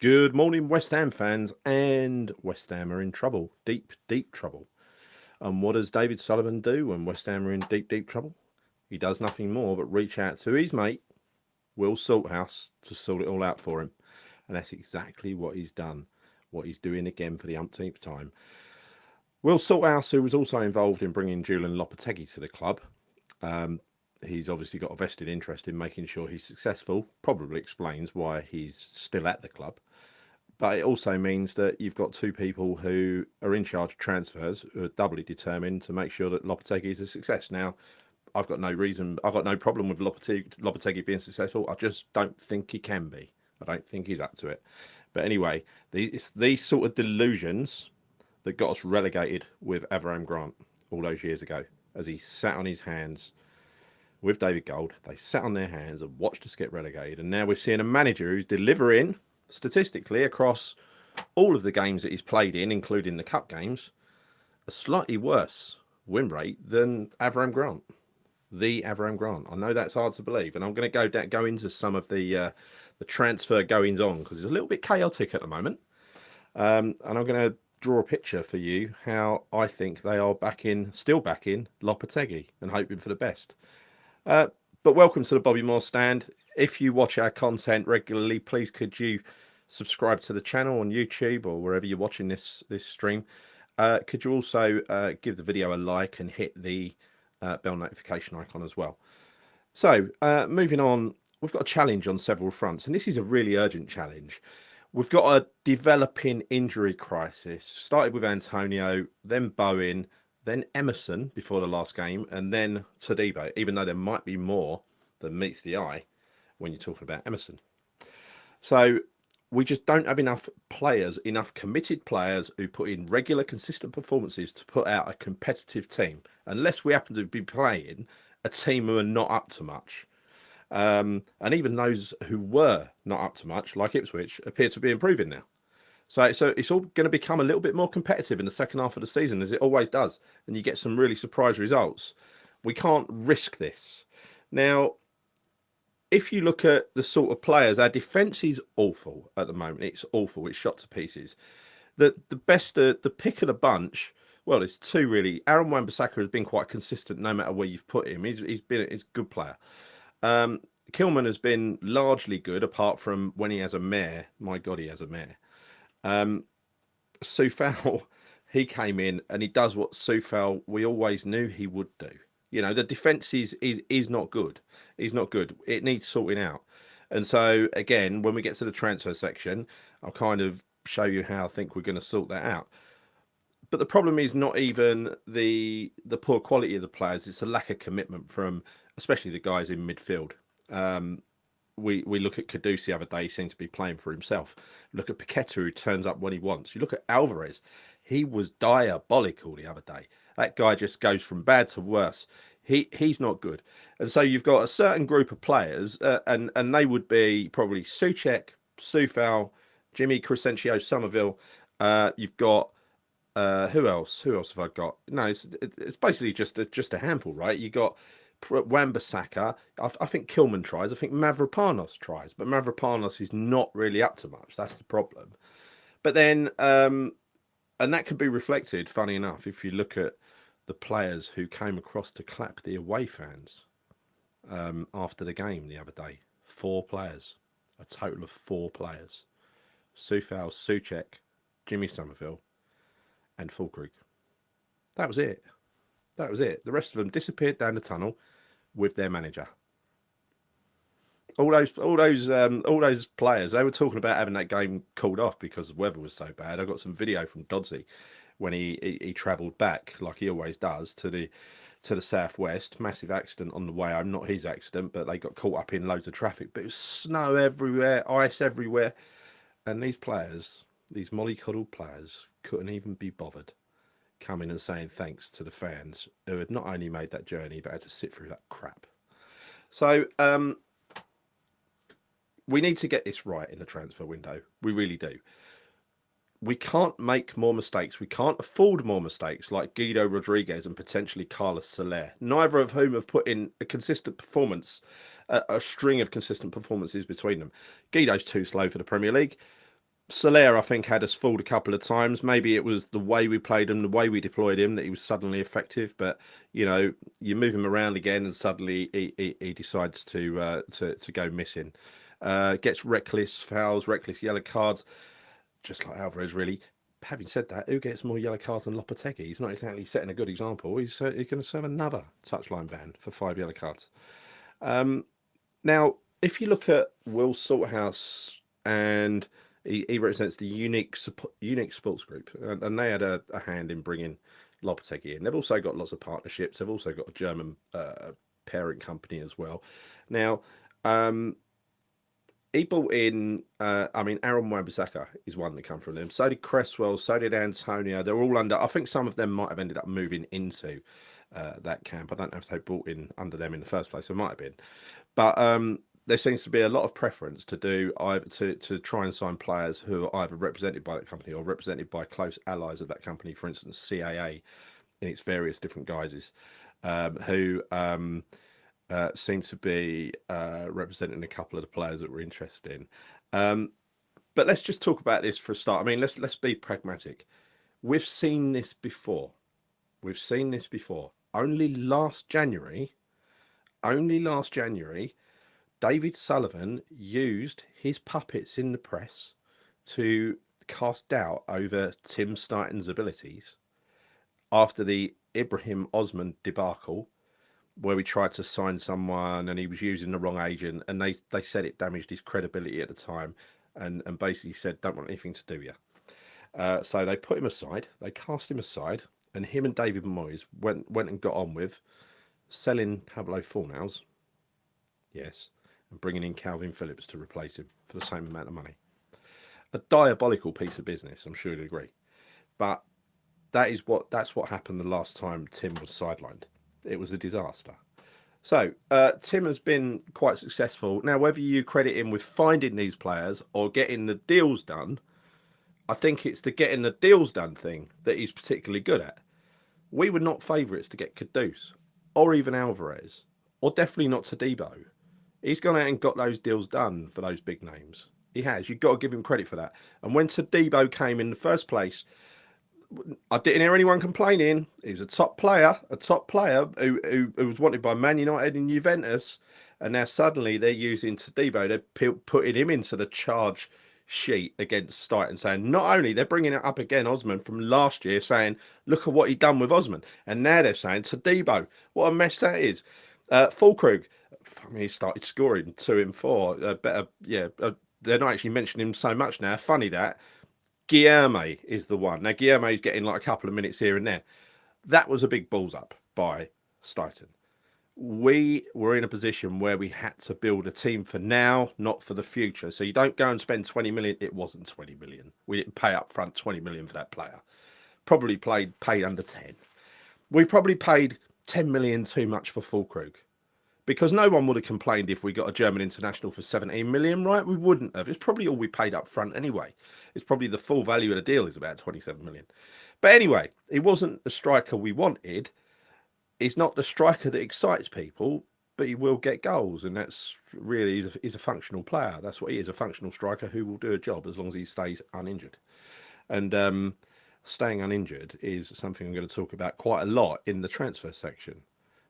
Good morning, West Ham fans, and West Ham are in trouble, deep, deep trouble. And what does David Sullivan do when West Ham are in deep, deep trouble? He does nothing more but reach out to his mate, Will Salthouse, to sort it all out for him. And that's exactly what he's done, what he's doing again for the umpteenth time. Will Salthouse, who was also involved in bringing Julian Lopetegui to the club, he's obviously got a vested interest in making sure he's successful, probably explains why he's still at the club. But it also means that you've got two people who are in charge of transfers who are doubly determined to make sure that Lopetegui is a success. Now, I've got no problem with Lopetegui being successful. I just don't think he can be. I don't think he's up to it. But anyway, it's these sort of delusions that got us relegated with Avram Grant all those years ago, as he sat on his hands with David Gold. They sat on their hands and watched us get relegated. And now we're seeing a manager who's delivering statistically across all of the games that he's played in, including the cup games, a slightly worse win rate than Avram Grant. The Avram Grant. I know that's hard to believe, and I'm going to go into some of the transfer goings on because it's a little bit chaotic at the moment, and I'm going to draw a picture for you how I think they are still backing Lopetegui and hoping for the best. But welcome to the Bobby Moore Stand. If you watch our content regularly, please could you subscribe to the channel on YouTube or wherever you're watching this stream. Could you also give the video a like and hit the bell notification icon as well. So moving on, we've got a challenge on several fronts, and this is a really urgent challenge. We've got a developing injury crisis. Started with Antonio, then Bowen, then Emerson before the last game, and then Todibo, even though there might be more than meets the eye when you're talking about Emerson. So we just don't have enough committed players who put in regular, consistent performances to put out a competitive team, unless we happen to be playing a team who are not up to much. And even those who were not up to much, like Ipswich, appear to be improving now. So it's all going to become a little bit more competitive in the second half of the season, as it always does, and you get some really surprise results. We can't risk this. Now, if you look at the sort of players, our defence is awful at the moment. It's awful. It's shot to pieces. The pick of the bunch, well, it's two really. Aaron Wan-Bissaka has been quite consistent no matter where you've put him. He's a good player. Kilman has been largely good, apart from when he has a mare. My God, he has a mare. Soufal, he came in and he does what Soufal we always knew he would do. You know, the defence is not good. He's not good. It needs sorting out. And so, again, when we get to the transfer section, I'll kind of show you how I think we're going to sort that out. But the problem is not even the poor quality of the players. It's a lack of commitment from especially the guys in midfield. We look at Kudus the other day, he seemed to be playing for himself. Look at Paqueta, who turns up when he wants. You look at Alvarez, he was diabolical the other day. That guy just goes from bad to worse. He's not good. And so you've got a certain group of players, and they would be probably Souček, Soufal, Jimmy Crescencio, Somerville. You've got who else? Who else have I got? No, it's basically just a handful, right? You got Wan-Bissaka. I think Kilman tries. I think Mavropanos tries, but Mavropanos is not really up to much. That's the problem. But then, and that can be reflected, funny enough, if you look at the players who came across to clap the away fans after the game the other day. 4 players, a total of 4 players. Soufal, Souček, Jimmy Somerville, and Fulkrug. That was it. That was it. The rest of them disappeared down the tunnel with their manager. All those players, they were talking about having that game called off because the weather was so bad. I got some video from Dodsey when he travelled back, like he always does, to the southwest. Massive accident on the way home. Not his accident, but they got caught up in loads of traffic. But it was snow everywhere, ice everywhere, and these players, these mollycoddled players, couldn't even be bothered coming and saying thanks to the fans who had not only made that journey but had to sit through that crap. So we need to get this right in the transfer window. We really do. We can't make more mistakes. We can't afford more mistakes like Guido Rodriguez and potentially Carlos Soler, neither of whom have put in a consistent performance, a string of consistent performances between them. Guido's too slow for the Premier League. Soler, I think, had us fooled a couple of times. Maybe it was the way we played him, the way we deployed him, that he was suddenly effective. But you move him around again, and suddenly he decides to go missing. Gets reckless fouls, reckless yellow cards, just like Alvarez, really. Having said that, who gets more yellow cards than Lopetegui? He's not exactly setting a good example. He's going to serve another touchline ban for 5 yellow cards. Now, if you look at Will Salthouse, and he represents the unique sports group, and they had a hand in bringing Lopetegui in. They've also got lots of partnerships. They've also got a German parent company as well. Now, he brought in, Aaron Wan-Bissaka is one that come from them. So did Cresswell, so did Antonio. They're all under, I think some of them might have ended up moving into that camp. I don't know if they brought in under them in the first place. It might have been. But there seems to be a lot of preference to do either to try and sign players who are either represented by that company or represented by close allies of that company. For instance, CAA in its various different guises, who seem to be representing a couple of the players that we're interested in. But let's just talk about this for a start. I mean, let's be pragmatic. We've seen this before. Only last January, David Sullivan used his puppets in the press to cast doubt over Tim Steidten's abilities after the Ibrahim Osman debacle, where we tried to sign someone and he was using the wrong agent, and they said it damaged his credibility at the time, and basically said, don't want anything to do with you. So they put him aside, they cast him aside, and him and David Moyes went and got on with selling Pablo Fornals, yes, and bringing in Calvin Phillips to replace him for the same amount of money. A diabolical piece of business, I'm sure you'd agree. But that's what happened the last time Tim was sidelined. It was a disaster. So Tim has been quite successful. Now, whether you credit him with finding these players or getting the deals done, I think it's the getting the deals done thing that he's particularly good at. We were not favourites to get Kudus or even Alvarez, or definitely not Todibo. He's gone out and got those deals done for those big names. He has. You've got to give him credit for that. And when Todibo came in the first place, I didn't hear anyone complaining. He's a top player who was wanted by Man United and Juventus, and now suddenly they're using Todibo. They're putting him into the charge sheet against Steidten, saying not only they're bringing it up again, Osman from last year, saying look at what he done with Osman, and now they're saying Todibo, what a mess that is. Fulkrug, he started scoring 2 in 4. They're not actually mentioning him so much now. Funny that. Guilherme is the one. Now, Guilherme is getting like a couple of minutes here and there. That was a big balls up by Steidten. We were in a position where we had to build a team for now, not for the future. So you don't go and spend 20 million. It wasn't 20 million. We didn't pay up front 20 million for that player. Probably paid under 10. We probably paid 10 million too much for Fulkrug, because no one would have complained if we got a German international for 17 million, right? We wouldn't have. It's probably all we paid up front anyway. It's probably the full value of the deal is about 27 million. But anyway, he wasn't the striker we wanted. He's not the striker that excites people, but he will get goals. And that's really, he's a functional player. That's what he is, a functional striker who will do a job as long as he stays uninjured. And staying uninjured is something I'm going to talk about quite a lot in the transfer section,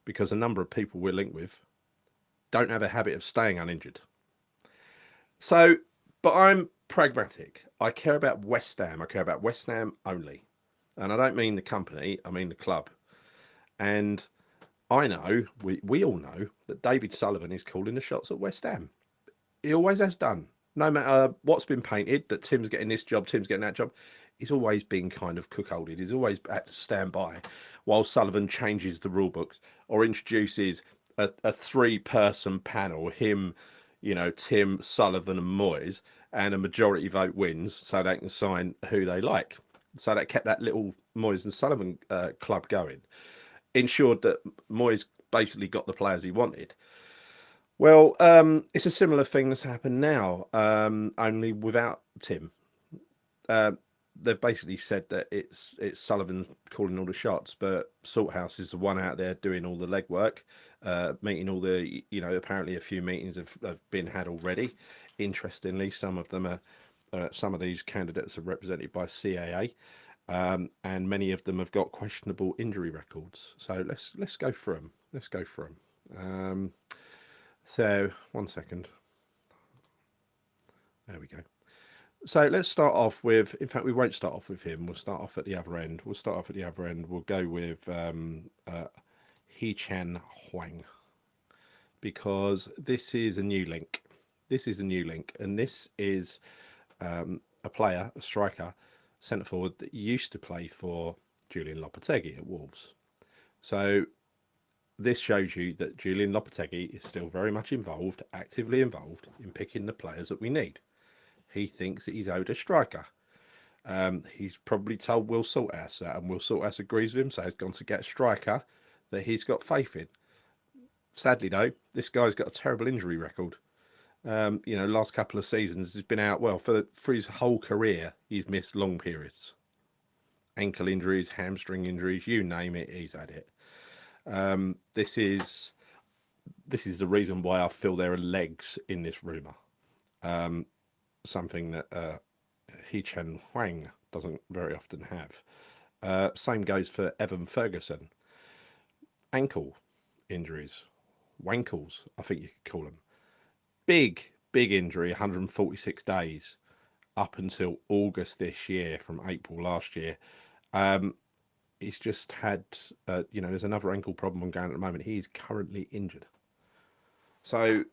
because a number of people we're linked with don't have a habit of staying uninjured. So, but I'm pragmatic. I care about West Ham. I care about West Ham only. And I don't mean the company, I mean the club. And I know, we all know, that David Sullivan is calling the shots at West Ham. He always has done. No matter what's been painted, that Tim's getting this job, Tim's getting that job, he's always been kind of cuckolded. He's always had to stand by while Sullivan changes the rule books or introduces a 3-person panel, him, Tim, Sullivan and Moyes, and a majority vote wins so they can sign who they like. So that kept that little Moyes and Sullivan club going. Ensured that Moyes basically got the players he wanted. Well, it's a similar thing that's happened now, only without Tim. They've basically said that it's Sullivan calling all the shots, but Salthouse is the one out there doing all the legwork, meeting all the, apparently a few meetings have been had already. Interestingly, some of them are some of these candidates are represented by CAA, and many of them have got questionable injury records. So let's go through them. Let's go through them. So 1 second. There we go. So let's start off with. In fact, we won't start off with him. We'll start off at the other end. We'll go with He Chan Huang, because this is a new link. And this is a player, a striker, centre forward that used to play for Julian Lopetegui at Wolves. So this shows you that Julian Lopetegui is still very much involved, actively involved in picking the players that we need. He thinks that he's owed a striker. He's probably told Will Salthouse that, and Will Salthouse agrees with him, so he's gone to get a striker that he's got faith in. Sadly, though, this guy's got a terrible injury record. Last couple of seasons he's been out. Well, for his whole career, he's missed long periods. Ankle injuries, hamstring injuries, you name it, he's had it. This is the reason why I feel there are legs in this rumour. Something that He Chen Huang doesn't very often have. Same goes for Evan Ferguson. Ankle injuries, wankles, I think you could call them. Big injury, 146 days up until August this year from April last year. He's just had, there's another ankle problem ongoing at the moment. He's currently injured. So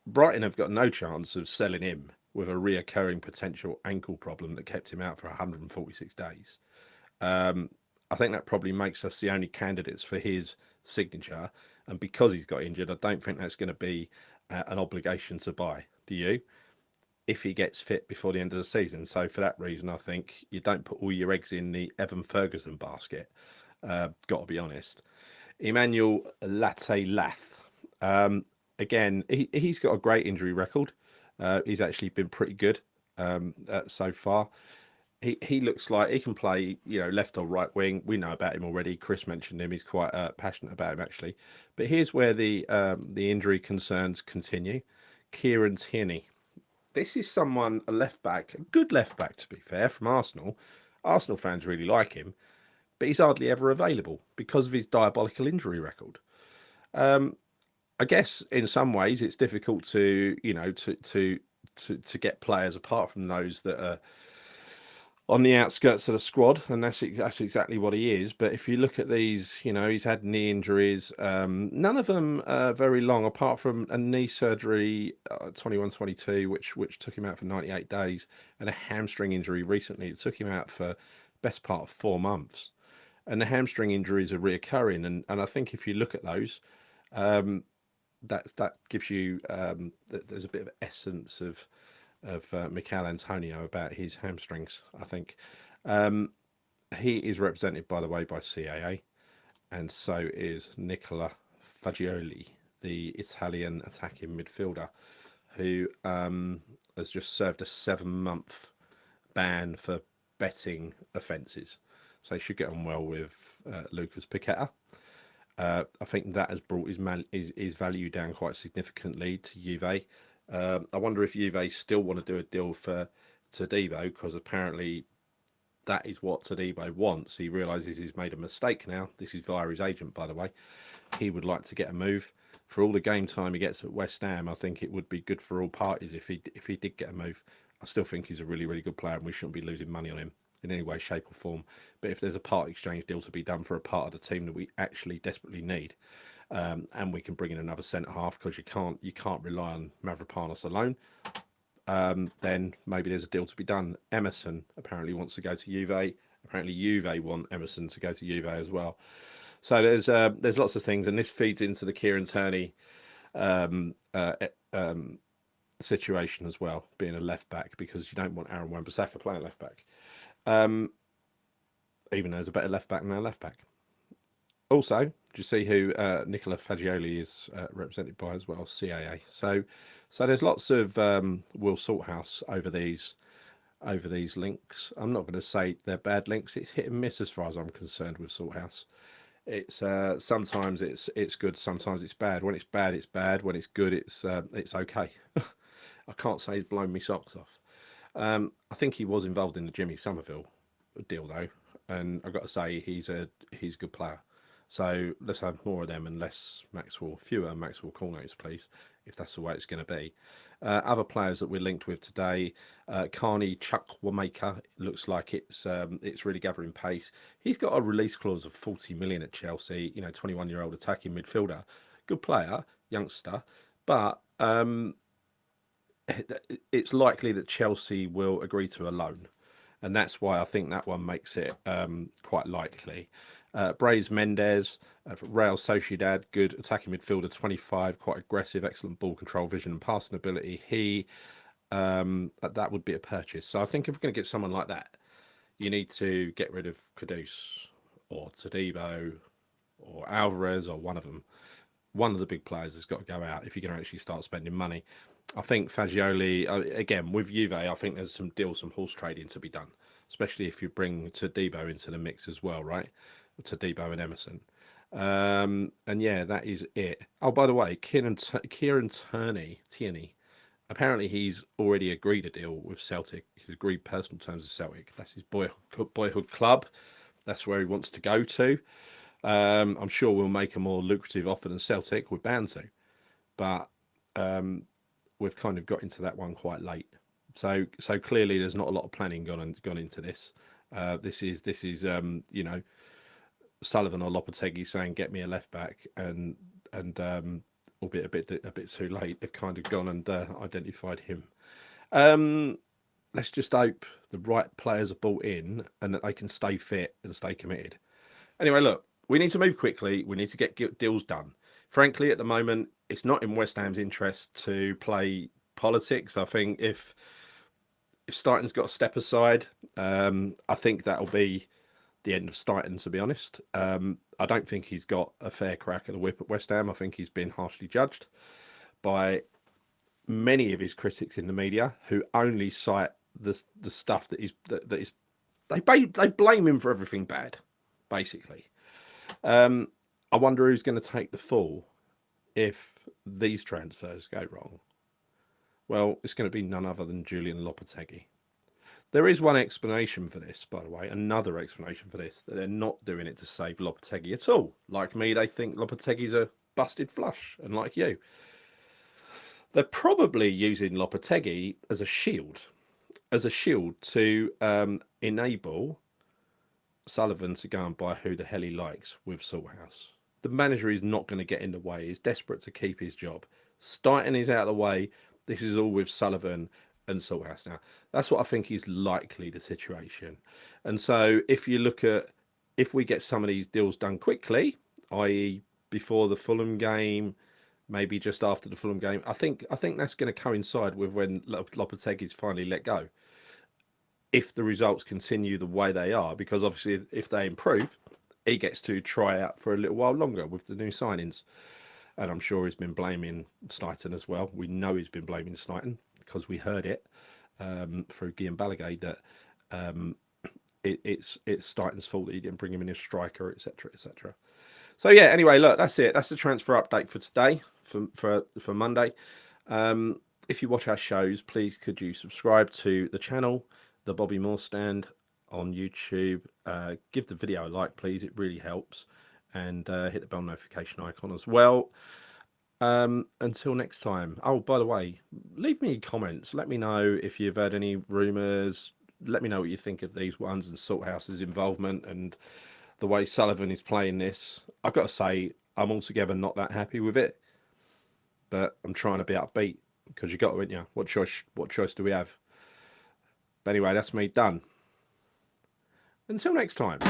Brighton have got no chance of selling him with a reoccurring potential ankle problem that kept him out for 146 days. I think that probably makes us the only candidates for his signature. And because he's got injured, I don't think that's going to be an obligation to buy. Do you? If he gets fit before the end of the season. So for that reason, I think you don't put all your eggs in the Evan Ferguson basket. Got to be honest. Emmanuel Latte Lath. Again, he's got a great injury record. He's actually been pretty good so far. He looks like he can play, left or right wing. We know about him already. Chris mentioned him. He's quite passionate about him, actually. But here's where the injury concerns continue. Kieran Tierney. This is someone, a left back, a good left back to be fair, from Arsenal. Arsenal fans really like him, but he's hardly ever available because of his diabolical injury record. I guess in some ways it's difficult to get players apart from those that are on the outskirts of the squad, and that's exactly what he is. But if you look at these, he's had knee injuries, none of them very long, apart from a knee surgery 21-22, which took him out for 98 days, and a hamstring injury recently. It took him out for best part of 4 months. And the hamstring injuries are reoccurring, and I think if you look at those, that gives you there's a bit of essence of Mikel Antonio about his hamstrings, I think. He is represented, by the way, by CAA, and so is Nicola Fagioli, the Italian attacking midfielder, who has just served a 7-month ban for betting offences. So he should get on well with Lucas Paqueta. I think that has brought his value down quite significantly to Juve. I wonder if Juve still want to do a deal for Todibo, because apparently that is what Todibo wants. He realises he's made a mistake now. This is via his agent, by the way. He would like to get a move. For all the game time he gets at West Ham, I think it would be good for all parties if he did get a move. I still think he's a really, really good player, and we shouldn't be losing money on him in any way, shape or form. But if there's a part exchange deal to be done for a part of the team that we actually desperately need, and we can bring in another centre half, because you can't rely on Mavropanos alone, then maybe there's a deal to be done. Emerson apparently wants to go to Juve. Apparently Juve want Emerson to go to Juve as well. So there's lots of things, and this feeds into the Kieran Tierney situation as well, being a left back, because you don't want Aaron Wan-Bissaka playing left back, even though there's a better left back than our left back. Also, do you see who Nicola Fagioli is represented by as well? CAA. So there's lots of Will Salthouse over these links. I'm not going to say they're bad links. It's hit and miss as far as I'm concerned with Salthouse. It's sometimes it's good, sometimes it's bad. When it's bad, it's bad. When it's good, it's okay. I can't say he's blown me socks off. I think he was involved in the Jimmy Somerville deal though, and I've got to say he's a good player. So let's have more of them and fewer Maxwell Cornets, please, if that's the way it's going to be. Other players that we're linked with today, Carney Chukwuemeka, looks like it's really gathering pace. He's got a release clause of 40 million at Chelsea. 21-year-old attacking midfielder, good player, youngster, but it's likely that Chelsea will agree to a loan, and that's why I think that one makes it quite likely. Brais Mendes for Real Sociedad, good attacking midfielder, 25, quite aggressive, excellent ball control, vision, and passing ability. That would be a purchase. So I think if we're going to get someone like that, you need to get rid of Kudus or Todibo or Alvarez or one of them. One of the big players has got to go out if you're going to actually start spending money. I think Fagioli, again, with Juve, I think there's some horse trading to be done, especially if you bring Todibo into the mix as well, right? Todibo and Emerson. And yeah, that is it. Oh, by the way, Kieran Tierney, apparently he's already agreed a deal with Celtic. He's agreed personal terms with Celtic. That's his boyhood club. That's where he wants to go to. I'm sure we'll make a more lucrative offer than Celtic. We're bound to, but we've kind of got into that one quite late. So clearly there's not a lot of planning gone into this. This is Sullivan or Lopetegui saying get me a left back, and albeit a bit too late, they've kind of gone and identified him. Let's just hope the right players are brought in and that they can stay fit and stay committed. Anyway, look, we need to move quickly. We need to get deals done. Frankly, at the moment, it's not in West Ham's interest to play politics. I think if Steidten's got to step aside, I think that'll be the end of Steidten, to be honest. I don't think he's got a fair crack at the whip at West Ham. I think he's been harshly judged by many of his critics in the media, who only cite the stuff that is they blame him for everything bad, basically. I wonder who's going to take the fall if these transfers go wrong. Well, it's going to be none other than Julian Lopetegui. There is one explanation for this, by the way, another explanation for this, that they're not doing it to save Lopetegui at all. Like me, they think Lopetegui's a busted flush, and like you. They're probably using Lopetegui as a shield to enable Sullivan to go and buy who the hell he likes with Salthouse. The manager is not going to get in the way. He's desperate to keep his job. Steidten is out of the way. This is all with Sullivan and Salthouse now. That's what I think is likely the situation. And so if we get some of these deals done quickly, i.e. before the Fulham game, maybe just after the Fulham game, I think that's going to coincide with when Lopetegui's finally let go. If the results continue the way they are, because obviously if they improve, he gets to try out for a little while longer with the new signings. And I'm sure he's been blaming Steidten as well. We know he's been blaming Steidten because we heard it through Guillaume Balaguer that it's Steidten's fault that he didn't bring him in as striker, etc., etc. So yeah, anyway, look, that's it. That's the transfer update for today, for Monday. If you watch our shows, please could you subscribe to the channel, The Bobby Moore Stand on YouTube. Give the video a like, please. It really helps. And hit the bell notification icon as well. Until next time. Oh, by the way, leave me comments. Let me know if you've heard any rumours. Let me know what you think of these ones and Salthouse's involvement and the way Sullivan is playing this. I've got to say, I'm altogether not that happy with it. But I'm trying to be upbeat because you got to, haven't you? What choice do we have? But anyway, that's me done. Until next time.